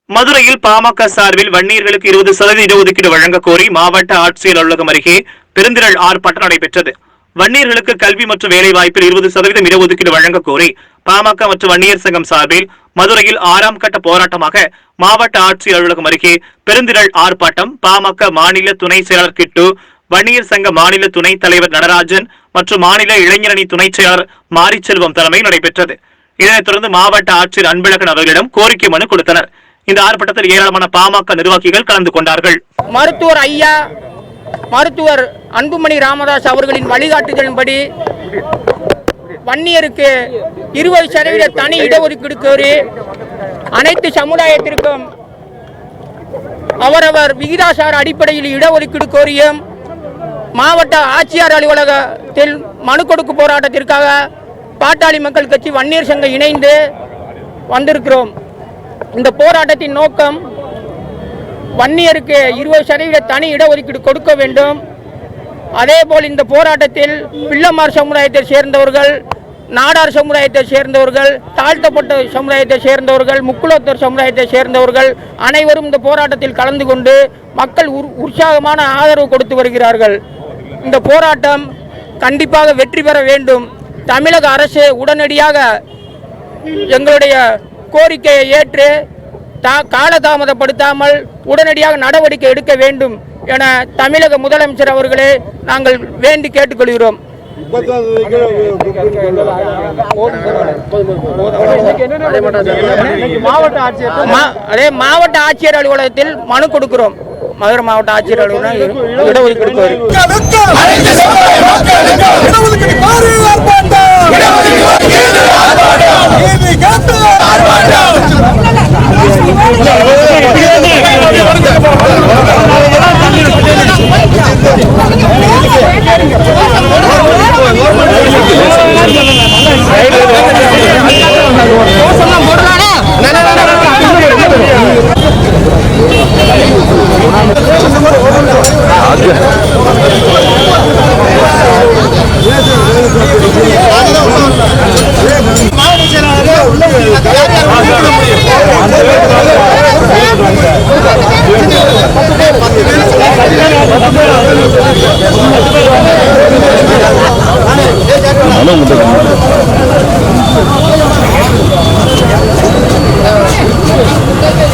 மதுரையில் பாமக சார்பில் வன்னியர்களுக்கு 20% இடஒதுக்கீடு வழங்க கோரி மாவட்ட ஆட்சியர் அலுவலகம் அருகே பெருந்திரள் ஆர்ப்பாட்டம் நடைபெற்றது. வன்னியர்களுக்கு கல்வி மற்றும் வேலைவாய்ப்பில் 20% இடஒதுக்கீடு வழங்க கோரி பாமக மற்றும் வன்னியர் சங்கம் சார்பில் மதுரையில் 6ஆம் கட்ட போராட்டமாக மாவட்ட ஆட்சியர் அலுவலகம் அருகே பெருந்திரள் ஆர்ப்பாட்டம் பாமக மாநில துணை செயலாளர் கிட்டு, வன்னியர் சங்க மாநில துணைத் தலைவர் நடராஜன் மற்றும் மாநில இளைஞரணி துணை செயலாளர் மாரிச்செல்வம் தலைமையில் நடைபெற்றது. இதனைத் தொடர்ந்து மாவட்ட ஆட்சியர் அன்பழகன் அவர்களிடம் கோரிக்கை மனு கொடுத்தனர். இந்த ஆர்ப்பாட்டத்தில் ஏராளமான பாமக நிர்வாகிகள் கலந்து கொண்டார்கள். மருத்துவர் அன்புமணி ராமதாஸ் அவர்களின் வழிகாட்டுதலின்படி வன்னியருக்கு 20% தனி இடஒதுக்கீடு கோரி அனைத்து சமுதாயத்திற்கும் அவரவர் விகிதாசார அடிப்படையில் இடஒதுக்கீடு கோரியும் மாவட்ட ஆட்சியர் அலுவலகத்தில் மனு கொடுக்கும் போராட்டத்திற்காக பாட்டாளி மக்கள் கட்சி வன்னியர் சங்கம் இணைந்து வந்திருக்கிறோம். இந்த போராட்டத்தின் நோக்கம் வன்னியருக்கு 20% தனி இடஒதுக்கீடு கொடுக்க வேண்டும். அதேபோல் இந்த போராட்டத்தில் பிள்ளமார் சமுதாயத்தை சேர்ந்தவர்கள், நாடார் சமுதாயத்தை சேர்ந்தவர்கள், தாழ்த்தப்பட்ட சமுதாயத்தை சேர்ந்தவர்கள், முக்குலத்தோர் சமுதாயத்தை சேர்ந்தவர்கள் அனைவரும் இந்த போராட்டத்தில் கலந்து கொண்டு மக்கள் உற்சாகமான ஆதரவு கொடுத்து வருகிறார்கள். இந்த போராட்டம் கண்டிப்பாக வெற்றி பெற வேண்டும். தமிழக அரசு உடனடியாக எங்களுடைய கோரிக்கையை ஏற்று காலதாமதப்படுத்தாமல் உடனடியாக நடவடிக்கை எடுக்க வேண்டும் என தமிழக முதலமைச்சர் அவர்களே நாங்கள் வேண்டி கேட்டுக்கொள்கிறோம். மாவட்ட ஆட்சியர் அலுவலகத்தில் மனு கொடுக்கிறோம். மதுரை மாவட்ட ஆட்சியர் அலுவலகம் இடஒதுக்கீடு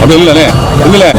அப்படி இல்லைண்ணே இல்லை